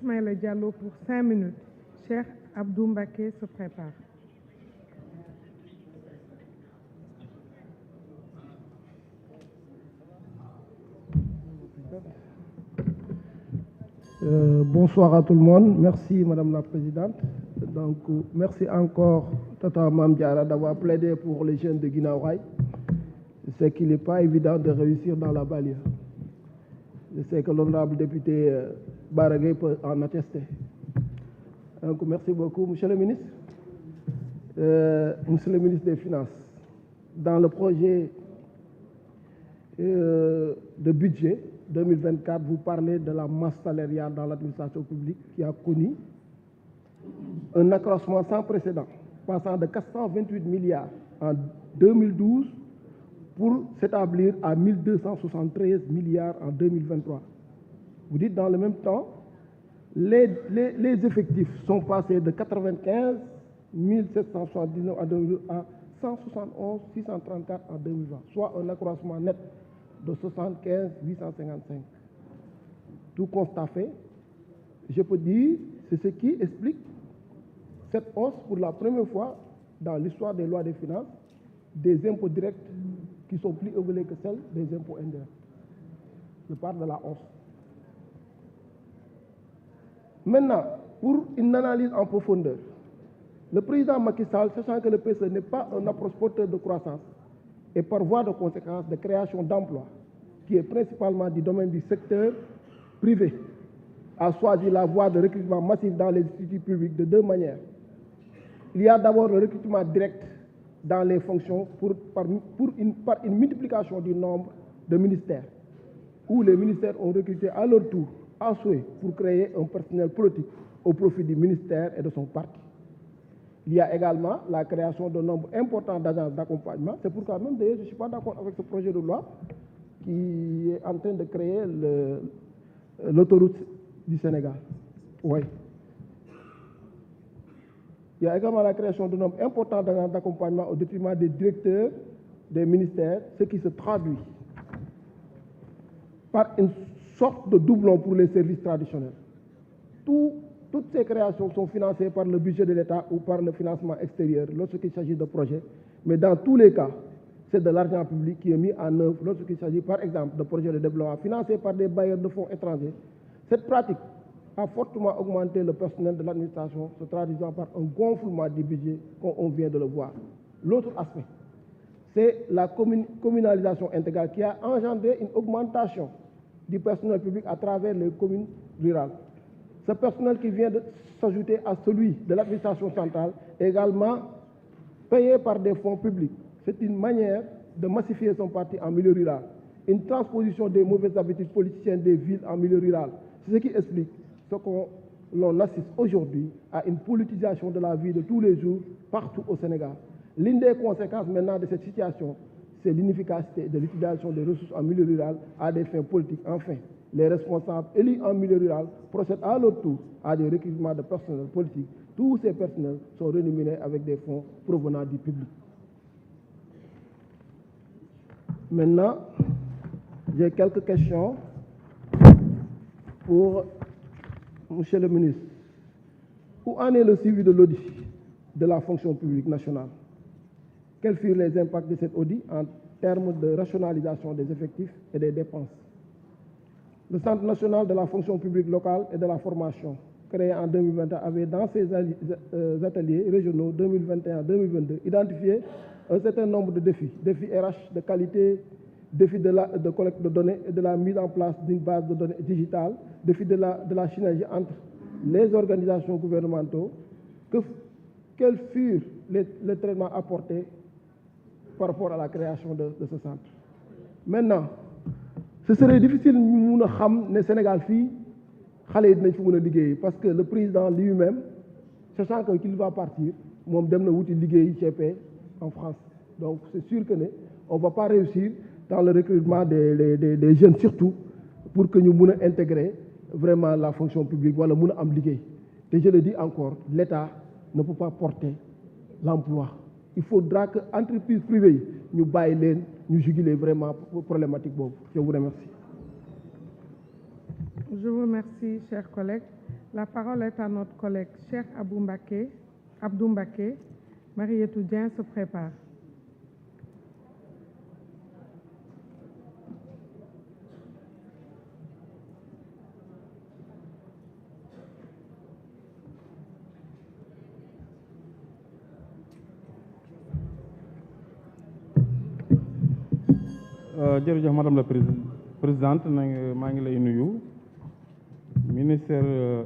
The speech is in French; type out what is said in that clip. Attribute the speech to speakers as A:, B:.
A: Ismaïla Diallo pour 5 minutes. Cheikh Abdou Mbacké se prépare.
B: Bonsoir à tout le monde. Merci Madame la Présidente. Donc, merci encore Tata Mame Diarra d'avoir plaidé pour les jeunes de Guinaw Rail. Je sais qu'il n'est pas évident de réussir dans la banlieue. Je sais que l'honorable député Baragay peut en attester. Donc, merci beaucoup, Monsieur le ministre. Monsieur le ministre des Finances, dans le projet de budget 2024, vous parlez de la masse salariale dans l'administration publique qui a connu un accroissement sans précédent, passant de 428 milliards en 2012 pour s'établir à 1273 milliards en 2023. Vous dites dans le même temps, les effectifs sont passés de 95 779 à 171 634 en 2020, soit un accroissement net de 75 855. Tout constat fait, je peux dire, c'est ce qui explique cette hausse pour la première fois dans l'histoire des lois des finances, des impôts directs qui sont plus élevés que celles des impôts indirects. Je parle de la hausse. Maintenant, pour une analyse en profondeur, le président Macky Sall, sachant que le PSE n'est pas un approche porteur de croissance et par voie de conséquence de création d'emplois, qui est principalement du domaine du secteur privé, a choisi la voie de recrutement massif dans les instituts publics de deux manières. Il y a d'abord le recrutement direct dans les fonctions par une multiplication du nombre de ministères, où les ministères ont recruté à leur tour, à souhait, pour créer un personnel politique au profit du ministère et de son parti. Il y a également la création d'un nombre important d'agences d'accompagnement. C'est pourquoi même d'ailleurs je ne suis pas d'accord avec ce projet de loi qui est en train de créer l'autoroute du Sénégal. Oui. Il y a également la création d'un nombre important d'agences d'accompagnement au détriment des directeurs des ministères, ce qui se traduit par une sorte de doublon pour les services traditionnels. Toutes ces créations sont financées par le budget de l'État ou par le financement extérieur lorsqu'il s'agit de projets. Mais dans tous les cas, c'est de l'argent public qui est mis en œuvre lorsqu'il s'agit, par exemple, de projets de développement financés par des bailleurs de fonds étrangers. Cette pratique a fortement augmenté le personnel de l'administration, se traduisant par un gonflement du budget, comme on vient de le voir. L'autre aspect, c'est la communalisation intégrale qui a engendré une augmentation du personnel public à travers les communes rurales. Ce personnel qui vient de s'ajouter à celui de l'administration centrale, également payé par des fonds publics. C'est une manière de massifier son parti en milieu rural. Une transposition des mauvaises habitudes politiciennes des villes en milieu rural. C'est ce qui explique ce que l'on assiste aujourd'hui à une politisation de la vie de tous les jours partout au Sénégal. L'une des conséquences maintenant de cette situation, c'est l'inefficacité de l'utilisation des ressources en milieu rural à des fins politiques. Enfin, les responsables élus en milieu rural procèdent à leur tour à des recrutements de personnel politique. Tous ces personnels sont rémunérés avec des fonds provenant du public. Maintenant, j'ai quelques questions pour Monsieur le ministre. Où en est le suivi de l'audit de la fonction publique nationale? Quels furent les impacts de cet audit en termes de rationalisation des effectifs et des dépenses? Le Centre national de la fonction publique locale et de la formation, créé en 2021, avait dans ses ateliers régionaux 2021-2022 identifié un certain nombre de défis. Défis RH de qualité, défis de collecte de données et de la mise en place d'une base de données digitale, défis de la synergie entre les organisations gouvernementaux. Quels furent les traitements apportés par rapport à la création de ce centre? Maintenant, ce serait difficile de savoir que Sénégal parce que le président lui-même, sachant qu'il va partir, il va en France. Donc c'est sûr qu'on ne va pas réussir dans le recrutement des jeunes, surtout pour que nous puissions intégrer vraiment la fonction publique. Voilà, et je le dis encore, l'État ne peut pas porter l'emploi. Il faudra que l'entreprise privée nous baille, nous juguler vraiment problématique. Je vous remercie.
A: Je vous remercie, chers collègues. La parole est à notre collègue Cheikh Abdou Mbacké. Marietou Dieng se prépare.
C: jërëjëf madame la présidente maa ngi lay nuyu ministère